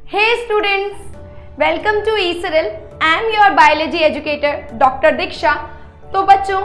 Hey students, welcome to eCiril. I am your biology educator Dr. दीक्षा। तो बच्चों,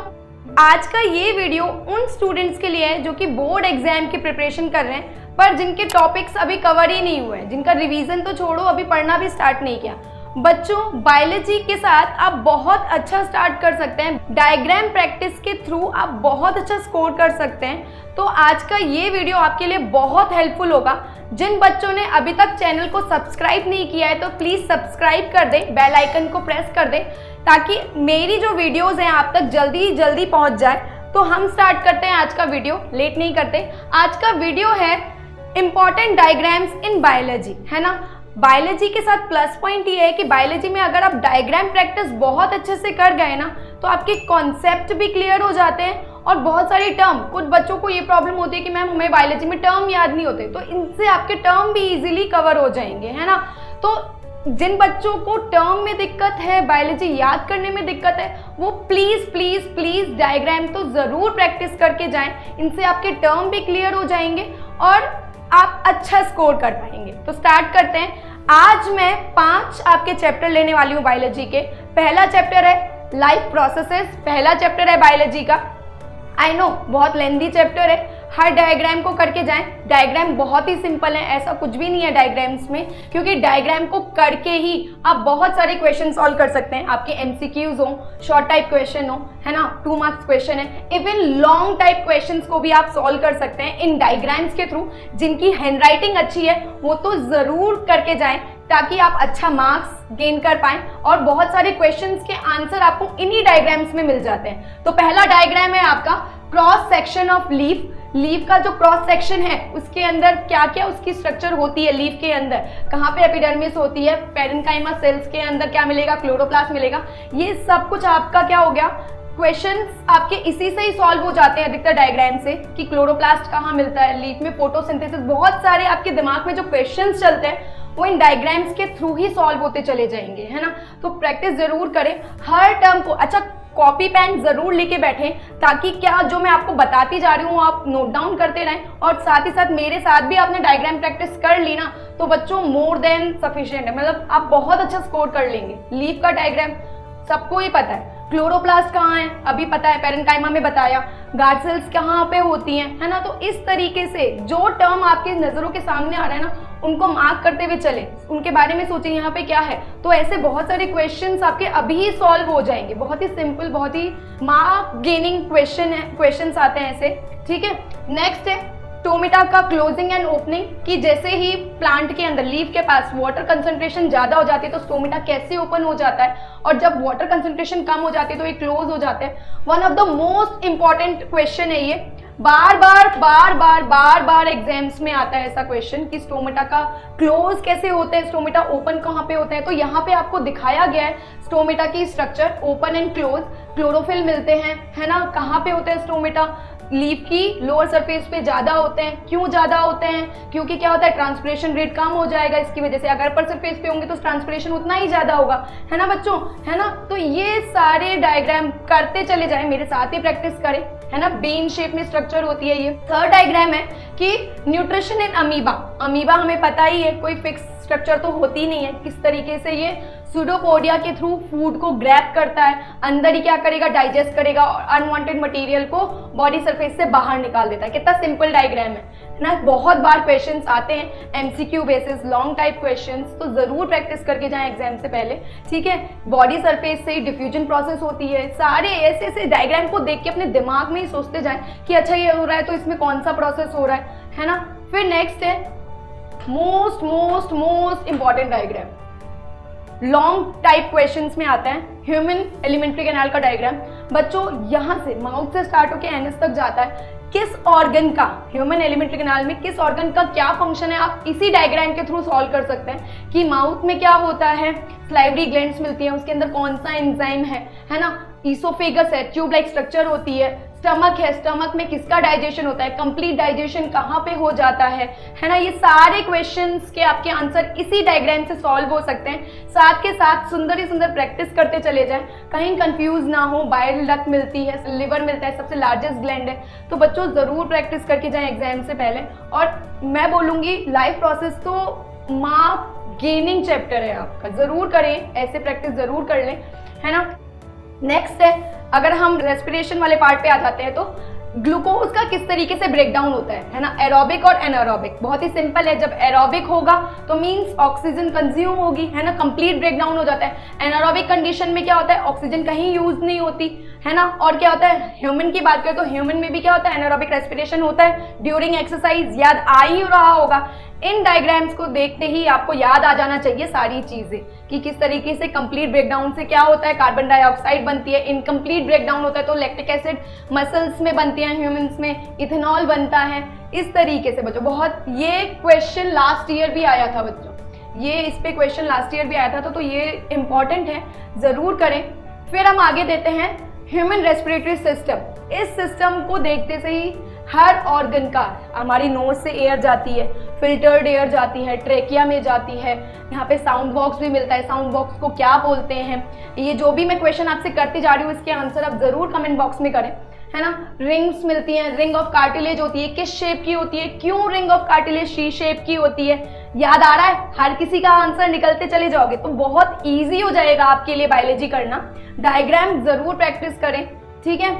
आज का ये वीडियो उन स्टूडेंट्स के लिए है जो कि बोर्ड एग्जाम की प्रिपरेशन कर रहे हैं पर जिनके टॉपिक्स अभी कवर ही नहीं हुए हैं, जिनका रिवीजन तो छोड़ो अभी पढ़ना भी स्टार्ट नहीं किया। बच्चों, बायोलॉजी के साथ आप बहुत अच्छा स्टार्ट कर सकते हैं। डायग्राम प्रैक्टिस के थ्रू आप बहुत अच्छा स्कोर कर सकते हैं। तो आज का ये वीडियो आपके लिए बहुत हेल्पफुल होगा। जिन बच्चों ने अभी तक चैनल को सब्सक्राइब नहीं किया है तो प्लीज़ सब्सक्राइब कर दें, बेल आइकन को प्रेस कर दें ताकि मेरी जो वीडियोज़ हैं आप तक जल्दी पहुंच जाए। तो हम स्टार्ट करते हैं आज का वीडियो, लेट नहीं करते। आज का वीडियो है इम्पॉर्टेंट डायग्राम्स इन बायोलॉजी, है ना। बायोलॉजी के साथ प्लस पॉइंट ये है कि बायोलॉजी में अगर आप डायग्राम प्रैक्टिस बहुत अच्छे से कर गए ना तो आपके कॉन्सेप्ट भी क्लियर हो जाते हैं और बहुत सारी टर्म, कुछ बच्चों को ये प्रॉब्लम होती है कि मैम हमें बायोलॉजी में टर्म याद नहीं होते, तो इनसे आपके टर्म भी इजीली कवर हो जाएंगे, है ना। तो जिन बच्चों को टर्म में दिक्कत है, बायोलॉजी याद करने में दिक्कत है, वो प्लीज डायग्राम तो ज़रूर प्रैक्टिस करके जाएं। इनसे आपके टर्म भी क्लियर हो जाएंगे और आप अच्छा स्कोर कर पाएंगे। तो स्टार्ट करते हैं। आज मैं 5 आपके चैप्टर लेने वाली हूँ बायोलॉजी के। पहला चैप्टर है लाइफ प्रोसेसेस, पहला चैप्टर है बायोलॉजी का। आई नो बहुत लेंथी चैप्टर है, हर डायग्राम को करके जाएं। डायग्राम बहुत ही सिंपल है, ऐसा कुछ भी नहीं है डायग्राम्स में, क्योंकि डायग्राम को करके ही आप बहुत सारे क्वेश्चन सॉल्व कर सकते हैं। आपके एमसीक्यूज हो, शॉर्ट टाइप क्वेश्चन हो, है ना, 2 मार्क्स क्वेश्चन है, इवन लॉन्ग टाइप क्वेश्चन को भी आप सॉल्व कर सकते हैं इन डायग्राम्स के थ्रू। जिनकी हैंडराइटिंग अच्छी है वो तो जरूर करके जाएं ताकि आप अच्छा मार्क्स गेन कर पाएं और बहुत सारे क्वेश्चंस के आंसर आपको इन्हीं डायग्राम्स में मिल जाते हैं। तो पहला डायग्राम है आपका cross section of leaf. Leaf का जो क्रॉस सेक्शन है उसके अंदर क्या क्या उसकी स्ट्रक्चर होती है, लीफ के अंदर कहाँ पे एपिडर्मिस होती है, पेरेन्काइमा सेल्स के अंदर क्या मिलेगा, क्लोरोप्लास्ट मिलेगा। ये सब कुछ आपका क्या हो गया, क्वेश्चंस आपके इसी से ही सॉल्व हो जाते हैं अधिकतर डायग्राम से कि क्लोरोप्लास्ट कहाँ मिलता है, लीफ में फोटोसिंथेसिस, बहुत सारे आपके दिमाग में जो क्वेश्चंस चलते हैं वो इन डायग्राम्स के थ्रू ही सॉल्व होते चले जाएंगे, है ना। तो प्रैक्टिस जरूर करें हर टर्म को। अच्छा, कॉपी पेन जरूर लेके बैठें ताकि क्या जो मैं आपको बताती जा रही हूँ आप नोट डाउन करते रहें और साथ ही साथ मेरे साथ भी आपने डायग्राम प्रैक्टिस कर ली ना तो बच्चों मोर देन सफिशिएंट है, मतलब आप बहुत अच्छा स्कोर कर लेंगे। लीफ का डायग्राम सबको ही पता है, क्लोरोप्लास्ट कहाँ है अभी पता है, पेरेन्काइमा में बताया, गार्ड सेल्स कहाँ पे होती हैं, है ना। तो इस तरीके से जो टर्म आपके नजरों के सामने आ रहा है ना उनको मार्क करते हुए चले, उनके बारे में सोचें यहाँ पे क्या है। तो ऐसे बहुत सारे क्वेश्चंस आपके अभी ही सॉल्व हो जाएंगे। बहुत ही सिंपल, बहुत ही मार्क गेनिंग क्वेश्चंस आते हैं ऐसे, ठीक है। नेक्स्ट है स्टोमेटा का क्लोजिंग एंड ओपनिंग, कि जैसे ही प्लांट के अंदर लीफ के पास वाटर कंसंट्रेशन ज्यादा हो जाती है तो स्टोमेटा कैसे ओपन हो जाता है और जब वाटर कंसंट्रेशन कम हो जाती है तो ये क्लोज हो जाते हैं। One of the most important question है ये, बार एग्जाम्स में आता है ऐसा क्वेश्चन कि स्टोमेटा का क्लोज कैसे होते हैं, स्टोमेटा ओपन कहाँ पे होते हैं। तो यहाँ पे आपको दिखाया गया है स्टोमेटा की structure, open and close, chlorophyll मिलते हैं, है ना। कहाँ पे होते हैं स्टोमेटा, लीफ की लोअर सरफेस पे ज्यादा होते हैं। क्यों ज्यादा होते हैं, क्योंकि क्या होता है ट्रांसपिरेशन रेट कम हो जाएगा इसकी वजह से। अगर अपर सरफेस पे होंगे तो ट्रांसपिरेशन उतना ही ज्यादा होगा, है ना बच्चों, है ना। तो ये सारे डायग्राम करते चले जाएं, मेरे साथ ही प्रैक्टिस करें, है ना। बेन शेप में स्ट्रक्चर होती है ये। थर्ड डायग्राम है कि न्यूट्रिशन इन अमीबा। अमीबा हमें पता ही है कोई फिक्स स्ट्रक्चर तो होती नहीं है, किस तरीके से ये सूडोपोडिया के थ्रू फूड को ग्रैब करता है, अंदर ही क्या करेगा, डाइजेस्ट करेगा और अनवांटेड मटेरियल को बॉडी सरफेस से बाहर निकाल देता है। कितना सिंपल डायग्राम है ना। बहुत बार क्वेश्चंस आते हैं MCQ basis, long type questions, तो जरूर प्रैक्टिस करके जाएं एग्जाम से पहले, ठीक है। बॉडी सरफेस से ही डिफ्यूजन प्रोसेस होती है। सारे ऐसे डायग्राम को देख के अपने दिमाग में ही सोचते जाएं कि अच्छा ये हो रहा है तो इसमें कौन सा प्रोसेस हो रहा है ना। फिर नेक्स्ट है most important diagram, long type questions में आता है ह्यूमन एलिमेंट्री कैनाल का डायग्राम। बच्चों यहाँ से माउथ से स्टार्ट होकर एनस तक जाता है, किस ऑर्गन का, ह्यूमन एलिमेंट्री कैनाल में किस ऑर्गन का क्या फंक्शन है आप इसी डायग्राम के थ्रू सॉल्व कर सकते हैं कि माउथ में क्या होता है, स्लाइवरी ग्लैंड्स मिलती है, उसके अंदर कौन सा एंजाइम है ना। ईसोफेगस है, ट्यूब लाइक स्ट्रक्चर होती है। स्टमक है, स्टमक में किसका डाइजेशन होता है, कंप्लीट डाइजेशन कहाँ पे हो जाता है ना। ये सारे क्वेश्चंस के आपके आंसर इसी डायग्राम से सॉल्व हो सकते हैं। साथ के साथ सुंदर ही सुंदर प्रैक्टिस करते चले जाएं, कहीं कंफ्यूज ना हो। बाइल डक्ट मिलती है, लिवर मिलता है, सबसे लार्जेस्ट ग्लैंड है। तो बच्चों जरूर प्रैक्टिस करके जाएं एग्जाम से पहले। और मैं बोलूँगी लाइफ प्रोसेस तो माँ गेनिंग चैप्टर है आपका, जरूर करें, ऐसे प्रैक्टिस जरूर कर लें, है ना। नेक्स्ट है, अगर हम रेस्पिरेशन वाले पार्ट पे आ जाते हैं तो ग्लूकोज का किस तरीके से ब्रेक डाउन होता है ना, एरोबिक और एनारोबिक। बहुत ही सिंपल है, जब एरोबिक होगा तो मींस ऑक्सीजन कंज्यूम होगी, है ना, कंप्लीट ब्रेक डाउन हो जाता है। एनारोबिक कंडीशन में क्या होता है, ऑक्सीजन कहीं यूज नहीं होती, है ना। और क्या होता है, ह्यूमन की बात करें तो ह्यूमन में भी क्या होता है, एनारोबिक रेस्पिरेशन होता है ड्यूरिंग एक्सरसाइज, याद आ ही रहा होगा। इन डायग्राम्स को देखते ही आपको याद आ जाना चाहिए सारी चीजें कि किस तरीके से कंप्लीट ब्रेकडाउन से क्या होता है, कार्बन डाइऑक्साइड बनती है, इनकम्प्लीट ब्रेकडाउन होता है तो लैक्टिक एसिड मसल्स में बनती है, ह्यूमंस में इथेनॉल बनता है। इस तरीके से बच्चों, बहुत ये क्वेश्चन लास्ट ईयर भी आया था बच्चों, ये इस पे क्वेश्चन लास्ट ईयर भी आया था, तो ये इंपॉर्टेंट है, जरूर करें। फिर हम आगे देते हैं ह्यूमन रेस्पिरेटरी सिस्टम। इस सिस्टम को देखते से ही हर ऑर्गन का, हमारी नोज से एयर जाती है, फिल्टर्ड एयर जाती है, ट्रेकिया में जाती है, यहाँ पे साउंड बॉक्स भी मिलता है। साउंड बॉक्स को क्या बोलते हैं, ये जो भी मैं क्वेश्चन आपसे करती जा रही हूँ इसके आंसर आप जरूर कमेंट बॉक्स में करें, है ना। रिंग्स मिलती हैं, रिंग ऑफ कार्टिलेज होती है, किस शेप की होती है, क्यों ring of cartilage C shape की होती है, याद आ रहा है, हर किसी का आंसर निकलते चले जाओगे तो बहुत ईजी हो जाएगा आपके लिए बायोलॉजी करना। डायग्राम जरूर प्रैक्टिस करें, ठीक है।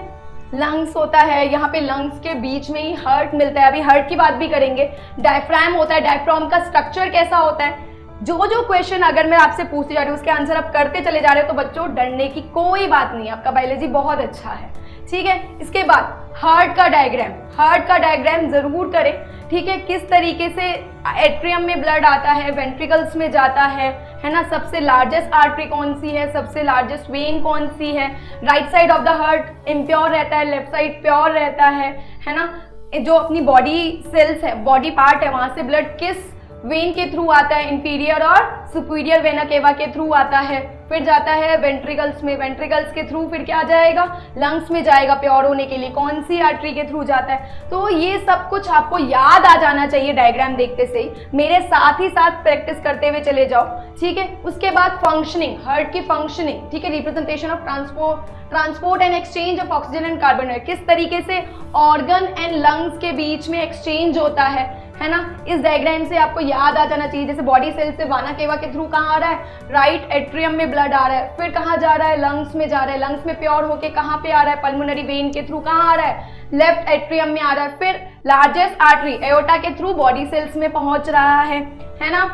लंग्स होता है, यहाँ पे लंग्स के बीच में ही हार्ट मिलता है, अभी हार्ट की बात भी करेंगे। डायफ्राम होता है, डायफ्राम का स्ट्रक्चर कैसा होता है, जो क्वेश्चन अगर मैं आपसे पूछती जा रही हूँ उसके आंसर आप करते चले जा रहे हो तो बच्चों डरने की कोई बात नहीं है, आपका बायोलॉजी बहुत अच्छा है, ठीक है। इसके बाद हार्ट का डायग्राम जरूर करें, ठीक है। किस तरीके से एट्रियम में ब्लड आता है, वेंट्रिकल्स में जाता है ना। सबसे लार्जेस्ट आर्टरी कौन सी है, सबसे लार्जेस्ट वेन कौन सी है, right side of the heart impure रहता है, लेफ्ट साइड प्योर रहता है ना। जो अपनी बॉडी सेल्स है, बॉडी पार्ट है, वहां से ब्लड किस वेन के थ्रू आता है, इंफीरियर और सुपीरियर वेना केवा के थ्रू आता है, फिर जाता है वेंट्रिकल्स में, वेंट्रिकल्स के थ्रू फिर क्या जाएगा, लंग्स में जाएगा प्योर होने के लिए, कौन सी आर्टरी के थ्रू जाता है। तो ये सब कुछ आपको याद आ जाना चाहिए डायग्राम देखते से ही, मेरे साथ ही साथ प्रैक्टिस करते हुए चले जाओ, ठीक है। उसके बाद फंक्शनिंग, हार्ट की फंक्शनिंग, ठीक है। Representation of transport and exchange of oxygen and carbon dioxide, किस तरीके से ऑर्गन एंड लंग्स के बीच में एक्सचेंज होता है ना। इस डायग्राम से आपको याद आ जाना चाहिए, जैसे बॉडी सेल से वाना केवा के थ्रू कहाँ आ रहा है, राइट एट्रियम में ब्लड आ रहा है, फिर कहाँ जा रहा है, लंग्स में जा रहा है, लंग्स में प्योर होके कहाँ पे आ रहा है, पल्मोनरी वेन के थ्रू कहाँ आ रहा है, लेफ्ट एट्रियम में आ रहा है, फिर लार्जेस्ट आर्टरी एओर्टा के थ्रू बॉडी सेल्स में पहुंच रहा है ना।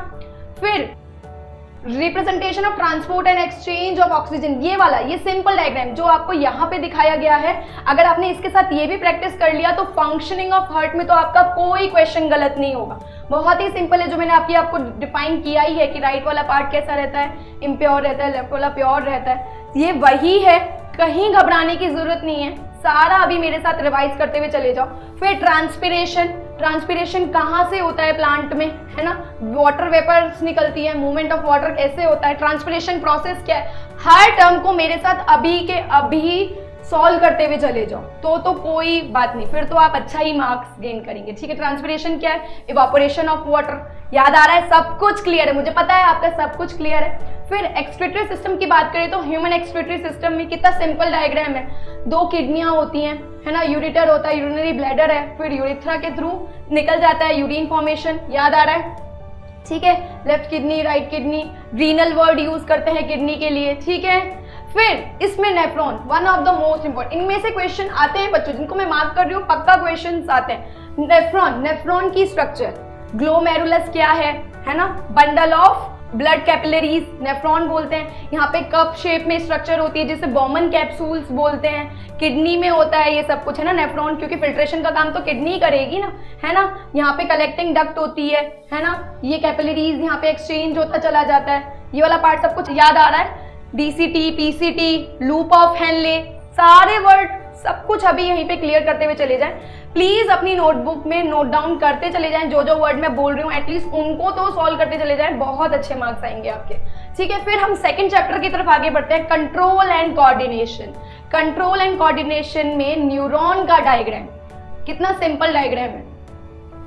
फिर representation of transport and exchange of oxygen, ये वाला, ये सिंपल डायग्राम जो आपको यहाँ पे दिखाया गया है, अगर आपने इसके साथ ये भी प्रैक्टिस कर लिया तो फंक्शनिंग ऑफ हार्ट में तो आपका कोई क्वेश्चन गलत नहीं होगा। बहुत ही सिंपल है, जो मैंने आपको डिफाइन किया ही है कि राइट वाला पार्ट कैसा रहता है, इम्प्योर रहता है, लेफ्ट वाला प्योर रहता है, ये वही है, कहीं घबराने की जरूरत नहीं है, सारा अभी मेरे साथ रिवाइज करते हुए चले जाओ। फिर ट्रांसपिरेशन कहाँ से होता है प्लांट में, है ना, वाटर वेपर्स निकलती है, मूवमेंट ऑफ वाटर कैसे होता है, ट्रांसपिरेशन प्रोसेस क्या है, हर टर्म को मेरे साथ अभी के अभी सॉल्व करते हुए चले जाओ तो कोई बात नहीं, फिर तो आप अच्छा ही मार्क्स गेन करेंगे, ठीक है। ट्रांसपिरेशन क्या है, इवापोरेशन ऑफ वाटर, याद आ रहा है, सब कुछ क्लियर है, मुझे पता है आपका सब कुछ क्लियर है। फिर एक्सक्रीटरी सिस्टम की बात करें तो ह्यूमन एक्सक्रीटरी सिस्टम में कितना सिंपल डायग्राम है, 2 किडनियां होती हैं, है ना, यूरिटर होता है, यूरिनरी ब्लैडर है, फिर यूरिथ्रा के थ्रू निकल जाता है यूरिन फॉर्मेशन, याद आ रहा है, ठीक है। Left kidney, right kidney, renal word use करते हैं किडनी के लिए, ठीक है। फिर इसमें nephron, one of the most important, इनमें से क्वेश्चन आते हैं बच्चों, जिनको मैं मार्क कर रही हूँ पक्का क्वेश्चन आते हैं। नेफ्रॉन की स्ट्रक्चर, ग्लोमेरुलस क्या है ना, bundle of blood capillaries nephron बोलते हैं, यहाँ पे कप शेप में स्ट्रक्चर होती है जिसे बॉमन कैप्सूल्स बोलते हैं, किडनी में होता है ये सब कुछ, है ना, नेफ्रॉन, क्योंकि फिल्ट्रेशन का काम तो किडनी करेगी ना, है ना। यहाँ पे कलेक्टिंग डक्ट होती है ना, ये कैपिलरीज यहाँ पे एक्सचेंज होता चला जाता है, ये वाला पार्ट सब कुछ याद आ रहा है, DCT, PCT, loop of Henle, सारे वर्ड सब कुछ अभी यहीं पे क्लियर करते हुए चले जाएं। प्लीज अपनी नोटबुक में नोट डाउन करते चले जाएं, जो वर्ड मैं बोल रही हूँ एटलीस्ट उनको तो सॉल्व करते चले जाएं, बहुत अच्छे मार्क्स आएंगे आपके, ठीक है। फिर हम सेकंड चैप्टर की तरफ आगे बढ़ते हैं, control and coordination. Control and coordination में न्यूरॉन का डायग्राम, कितना सिंपल डायग्राम है,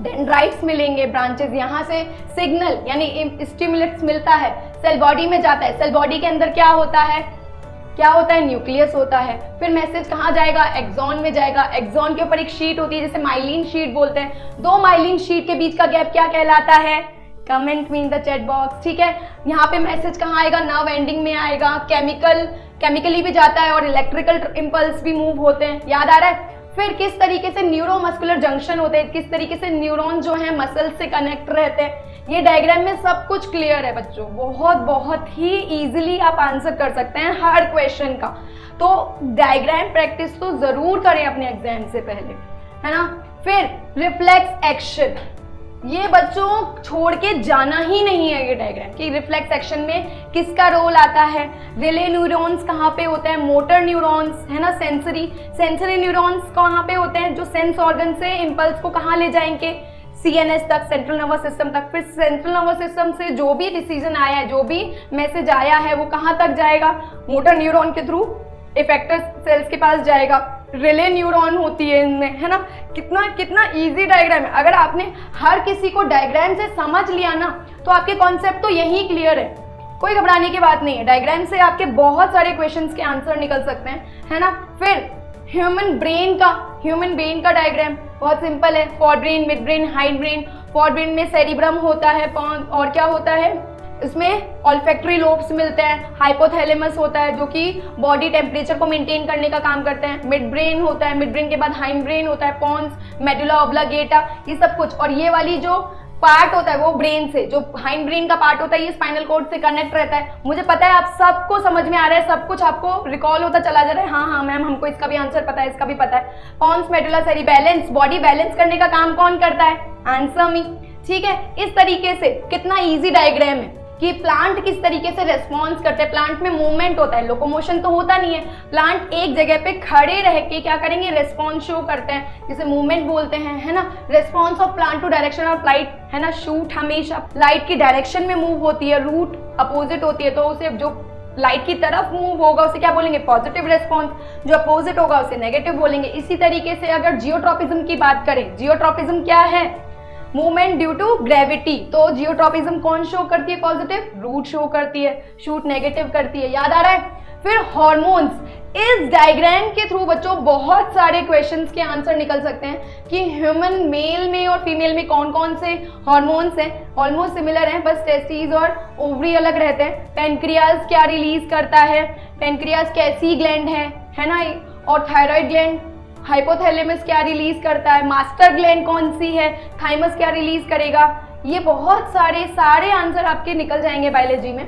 डेंड्राइट्स मिलेंगे, ब्रांचेस, यहाँ से सिग्नल यानी स्टिमुलेट्स मिलता है, सेल बॉडी में जाता है, सेल बॉडी के अंदर क्या होता है, न्यूक्लियस होता है, फिर मैसेज कहाँ जाएगा, एक्सॉन में जाएगा, एक्सॉन के ऊपर एक शीट होती है जिसे माइलिन शीट बोलते हैं, 2 माइलिन शीट के बीच का गैप क्या कहलाता है, comment me in the chat box, ठीक है। यहाँ पे मैसेज कहाँ आएगा, नर्व एंडिंग में आएगा, केमिकली भी जाता है और इलेक्ट्रिकल इम्पल्स भी मूव होते हैं, याद आ रहा है। फिर किस तरीके से न्यूरोमस्कुलर जंक्शन होते हैं, किस तरीके से न्यूरॉन जो है मसल से कनेक्ट रहते हैं, ये डायग्राम में सब कुछ क्लियर है बच्चों। बहुत ही इजीली आप आंसर कर सकते हैं हर क्वेश्चन का। तो डायग्राम प्रैक्टिस तो जरूर करें अपने एग्जाम से पहले, है ना। फिर रिफ्लेक्स एक्शन, ये बच्चों छोड़ के जाना ही नहीं है ये डायग्राम कि रिफ्लेक्स एक्शन में किसका रोल आता है। रिले न्यूरॉन्स कहाँ पे होते हैं, मोटर न्यूरॉन्स, है ना, सेंसरी न्यूरॉन्स कहाँ पे होते हैं जो सेंस ऑर्गन से इम्पल्स को कहाँ ले जाएंगे, CNS तक, सेंट्रल नर्वस सिस्टम तक। फिर सेंट्रल नर्वस सिस्टम से जो भी डिसीजन आया है, जो भी मैसेज आया है, वो कहाँ तक जाएगा, मोटर न्यूरॉन के थ्रू इफेक्टर सेल्स के पास जाएगा। रिले न्यूरॉन होती है इनमें, है ना। कितना इजी डायग्राम है। अगर आपने हर किसी को डायग्राम से समझ लिया ना, तो आपके कॉन्सेप्ट तो यही क्लियर है, कोई घबराने की बात नहीं है। डायग्राम से आपके बहुत सारे क्वेश्चंस के आंसर निकल सकते हैं, है ना। फिर ह्यूमन ब्रेन का डायग्राम बहुत सिंपल है, fore brain, mid brain, hind brain. Fore brain में सेरिब्रम होता है, और क्या होता है, इसमें ऑल्फैक्टरी लोब्स मिलते हैं, हाइपोथैलेमस होता है जो कि बॉडी टेम्परेचर को मेंटेन करने का काम करते हैं, मिड ब्रेन होता है, मिड ब्रेन के बाद हाइंड ब्रेन होता है, पॉन्स, मेडुला ऑब्लांगेटा, ये सब कुछ। और ये वाली जो पार्ट होता है वो ब्रेन से, जो हाइंड ब्रेन का पार्ट होता है, ये स्पाइनल कॉर्ड से कनेक्ट रहता है। मुझे पता है आप सबको समझ में आ रहा है, सब कुछ आपको रिकॉल होता चला जा रहा है। हाँ मैम, हमको इसका भी आंसर पता है, इसका भी पता है। पॉन्स, मेडुला, सेरिबैलेंस, बॉडी बैलेंस करने का काम कौन करता है, आंसर मी, ठीक है। इस तरीके से कितना ईजी डायग्राम है कि प्लांट किस तरीके से रेस्पॉन्स करते हैं। प्लांट में मूवमेंट होता है, लोकोमोशन तो होता नहीं है। प्लांट एक जगह पे खड़े रह के क्या करेंगे, रेस्पॉन्स शो करते हैं, जिसे मूवमेंट बोलते हैं, है ना। Response of plant to direction of light, है ना। शूट हमेशा लाइट की डायरेक्शन में मूव होती है, रूट अपोजिट होती है, तो उसे जो लाइट की तरफ मूव होगा उसे क्या बोलेंगे, पॉजिटिव रेस्पॉन्स। जो अपोजिट होगा उसे नेगेटिव बोलेंगे। इसी तरीके से अगर जियोट्रॉपिज्म की बात करें, जियोट्रॉपिज्म क्या है, मूवमेंट ड्यू टू ग्रेविटी। तो जियोट्रॉपिज्म कौन शो करती है, पॉजिटिव, रूट शो करती है, शूट नेगेटिव करती है, याद आ रहा है। फिर हॉर्मोन्स, इस डायग्राम के थ्रू बच्चों बहुत सारे क्वेश्चंस के आंसर निकल सकते हैं कि ह्यूमन मेल में और फीमेल में कौन कौन से हॉर्मोन्स हैं। ऑलमोस्ट सिमिलर हैं, बस टेस्टिस और ओवरी अलग रहते हैं। पेनक्रियाज क्या रिलीज करता है, पेनक्रियाज कैसी ग्लैंड है ना। और थायराइड ग्लैंड, हाइपोथैलेमस क्या रिलीज करता है, मास्टर ग्लैंड कौन सी है, थाइमस क्या रिलीज करेगा। ये बहुत सारे आंसर आपके निकल जाएंगे बायोलॉजी में।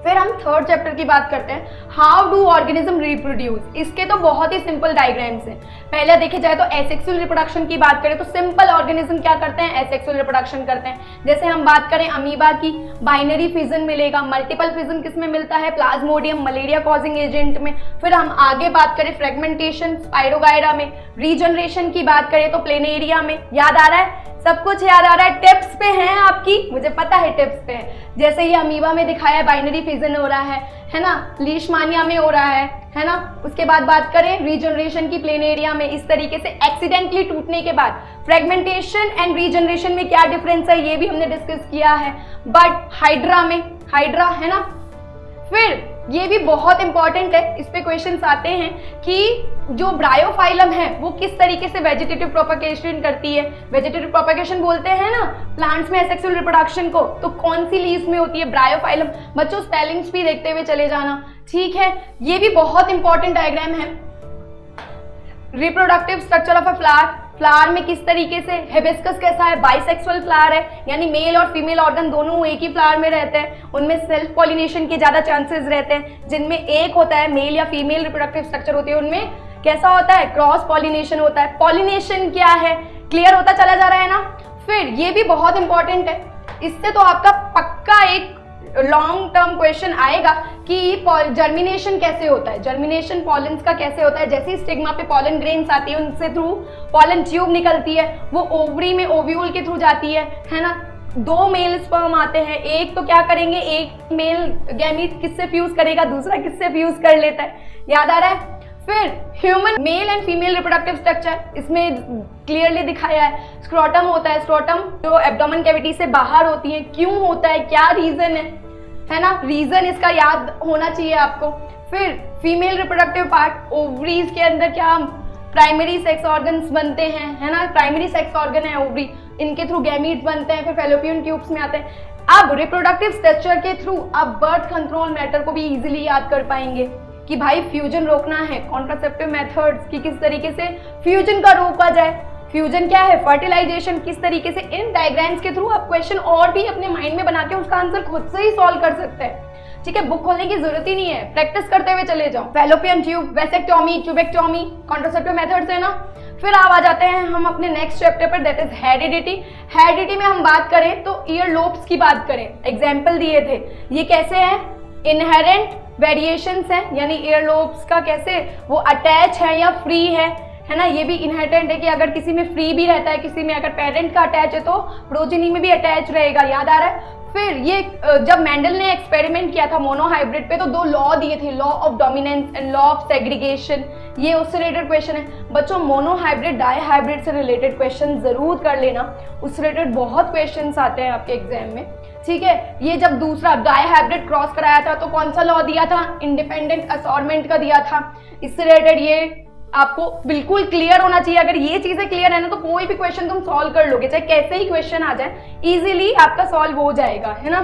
फिर हम थर्ड चैप्टर की बात करते हैं, हाउ डू ऑर्गेनिज्म रिप्रोड्यूस। इसके तो बहुत ही सिंपल डायग्राम्स हैं। पहले देखे जाए तो एसेक्सुअल रिप्रोडक्शन की बात करें तो सिंपल ऑर्गेनिज्म क्या करते हैं, एसेक्सुअल रिप्रोडक्शन करते हैं। जैसे हम बात करें अमीबा की, बाइनरी फिजन मिलेगा। मल्टीपल फिजन किस में मिलता है, प्लाज्मोडियम, मलेरिया कॉजिंग एजेंट में। फिर हम आगे बात करें फ्रेगमेंटेशन, स्पाइरोगायरा में। रीजनरेशन की बात करें तो प्लेनेरिया में। याद आ रहा है, सब कुछ याद आ रहा है, टिप्स पे हैं आपकी, मुझे पता है टिप्स पे है। जैसे ये अमीबा में दिखाया है, बाइनरी फिजन हो रहा है ना। लीशमानिया में हो रहा है ना। उसके बाद बात करें रीजनरेशन की, प्लेनेरिया में। इस तरीके से एक्सीडेंटली टूटने के बाद फ्रेगमेंटेशन एंड रीजनरेशन में क्या डिफरेंस है, ये भी हमने डिस्कस किया है। बट हाइड्रा में, हाइड्रा है ना। फिर ये भी बहुत इंपॉर्टेंट है, इस पे क्वेश्चंस आते हैं कि जो ब्रायोफाइलम है वो किस तरीके से वेजिटेटिव प्रोपगेशन करती है। वेजिटेटिव प्रोपगेशन बोलते हैं ना प्लांट्स में एसेक्सुअल रिप्रोडक्शन को, तो कौन सी लीव्स में होती है, ब्रायोफाइलम। बच्चों स्पेलिंग्स भी देखते हुए चले जाना, ठीक है। ये भी बहुत इंपॉर्टेंट डायग्राम है। Reproductive structure of a flower, flower में किस तरीके से, हिबिस्कस कैसा है, बाइसेक्सुअल फ्लावर है, यानी मेल और फीमेल ऑर्गन दोनों एक ही फ्लावर में रहते हैं। उनमें सेल्फ पॉलिनेशन के ज्यादा चांसेस रहते हैं। जिनमें एक होता है मेल या फीमेल रिप्रोडक्टिव स्ट्रक्चर होती है, उनमें कैसा होता है, क्रॉस पॉलिनेशन होता है। पॉलिनेशन क्या है, क्लियर होता चला जा रहा है ना। फिर ये भी बहुत इंपॉर्टेंट है, इससे तो आपका पक्का एक लॉन्ग टर्म क्वेश्चन आएगा कि जर्मिनेशन कैसे होता है, जर्मिनेशन पॉलेंस का कैसे होता है। जैसे स्टिग्मा पे पॉलन ग्रेन्स आती है, उनसे थ्रू पॉलन ट्यूब निकलती है, वो ओवरी में ओव्यूल के थ्रू जाती है ना। दो मेल स्पर्म आते हैं, एक तो क्या करेंगे, एक मेल गैमीट किससे फ्यूज करेगा, दूसरा किससे फ्यूज कर लेता है, याद आ रहा है। फिर human male and female reproductive structure, इसमें क्लियरली दिखाया है। स्क्रोटम होता है, स्क्रोटम जो एब्डोमेन कैविटी से बाहर होती है, क्यों होता है, क्या रीजन है ना। रीजन इसका याद होना चाहिए आपको। फिर फीमेल रिप्रोडक्टिव पार्ट, ओवरीज के अंदर क्या प्राइमरी सेक्स ऑर्गन्स बनते हैं, है ना, प्राइमरी सेक्स ऑर्गन है ओवरी, इनके थ्रू गैमीट्स बनते हैं, फिर फैलोपियन ट्यूब्स में आते हैं। अब रिप्रोडक्टिव स्ट्रक्चर के थ्रू अब बर्थ कंट्रोल मैटर को भी इजीली याद कर पाएंगे कि भाई फ्यूजन रोकना है, कॉन्ट्रासेप्टिव मेथड्स कि किस तरीके से फ्यूजन का रोका जाए, फ्यूजन क्या है, फर्टिलाइजेशन किस तरीके से, इन डायग्राम्स के थ्रू आप क्वेश्चन और भी अपने माइंड में बना के उसका आंसर खुद से ही सॉल्व कर सकते हैं। ठीक है, बुक खोलने की जरूरत ही नहीं है, प्रैक्टिस करते हुए चले जाओ। Fallopian tube, vasectomy, tubectomy, contraceptive methods है ना। फिर आप आ जाते हैं हम अपने नेक्स्ट चैप्टर पर, दैट इज हेरिडिटी। हेरिडिटी में हम बात करें तो ईयर लोब्स की बात करें, एग्जाम्पल दिए थे, ये कैसे है, इनहेरेंट वेरिएशंस हैं, यानी ईयर लोब्स का कैसे वो अटैच है या फ्री है ना, ये भी इनहेरिटेंट है कि अगर किसी में फ्री भी रहता है, किसी में अगर पेरेंट का अटैच है तो प्रोजेनी में भी अटैच रहेगा, याद आ रहा है। फिर ये जब मेंडल ने एक्सपेरिमेंट किया था मोनोहाइब्रिड पे तो 2 लॉ दिए थे, law of dominance and law of segregation, ये उससे रिलेटेड क्वेश्चन है। बच्चों मोनोहाइब्रिड डाईहाइब्रिड से रिलेटेड क्वेश्चन जरूर कर लेना, उससे रिलेटेड बहुत क्वेश्चन आते हैं आपके एग्जाम में। ठीक है, ये जब दूसरा डाईहाइब्रिड क्रॉस कराया था तो कौन सा लॉ दिया था, इंडिपेंडेंट असॉर्टमेंट का दिया था। इससे रिलेटेड ये आपको बिल्कुल क्लियर होना चाहिए। अगर ये चीजें क्लियर है ना तो कोई भी क्वेश्चन तुम सॉल्व कर लोगे, चाहे कैसे ही क्वेश्चन आ जाए, इजीली आपका सॉल्व हो जाएगा, है ना।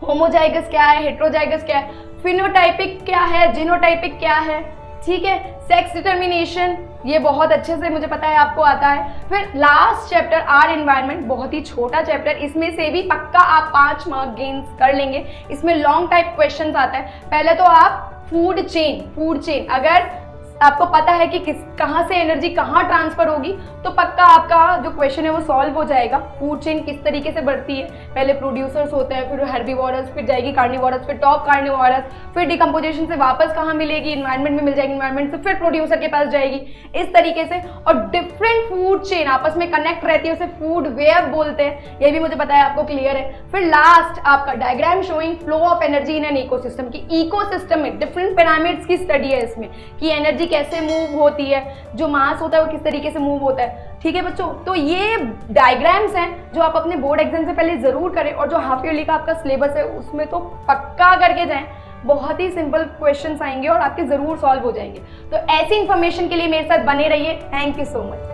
होमोजाइगस क्या है, हेट्रोजाइगस क्या है, फिनोटाइपिक क्या है, जीनोटाइपिक क्या है, ठीक है, सेक्स डिटर्मिनेशन, ये बहुत अच्छे से मुझे पता है आपको आता है। फिर लास्ट चैप्टर आर एनवायरनमेंट, बहुत ही छोटा चैप्टर, इसमें से भी पक्का आप 5 मार्क गेन कर लेंगे। इसमें लॉन्ग टाइप क्वेश्चन आता है। पहले तो आप फूड चेन अगर आपको पता है कि कहाँ से एनर्जी कहाँ ट्रांसफर होगी तो पक्का आपका जो क्वेश्चन है वो सॉल्व हो जाएगा। फूड चेन किस तरीके से बढ़ती है, पहले प्रोड्यूसर्स होते हैं, फिर हेर्बीवोरस, फिर जाएगी कार्निवोरस, फिर टॉप कार्निवोरस, फिर डिकम्पोजिशन से वापस कहाँ मिलेगी, इन्वायरमेंट में मिल जाएगी, इन्वायरमेंट से फिर प्रोड्यूसर के पास जाएगी, इस तरीके से। और डिफरेंट फूड चेन आपस में कनेक्ट रहती है, उसे फूड वेव बोलते हैं, ये भी मुझे पता है आपको क्लियर है। फिर लास्ट आपका diagram showing flow of energy in an ecosystem, की इकोसिस्टम में डिफरेंट पिरामिड्स की स्टडी है इसमें, कि एनर्जी कैसे मूव होती है, जो मास होता है वो किस तरीके से मूव होता है। ठीक है बच्चों, तो ये डायग्राम्स हैं जो आप अपने बोर्ड एग्जाम से पहले जरूर करें, और जो हाफ ईयरली का आपका सिलेबस है उसमें तो पक्का करके जाएं। बहुत ही सिंपल क्वेश्चंस आएंगे और आपके जरूर सॉल्व हो जाएंगे। तो ऐसी इंफॉर्मेशन के लिए मेरे साथ बने रहिए। Thank you so much.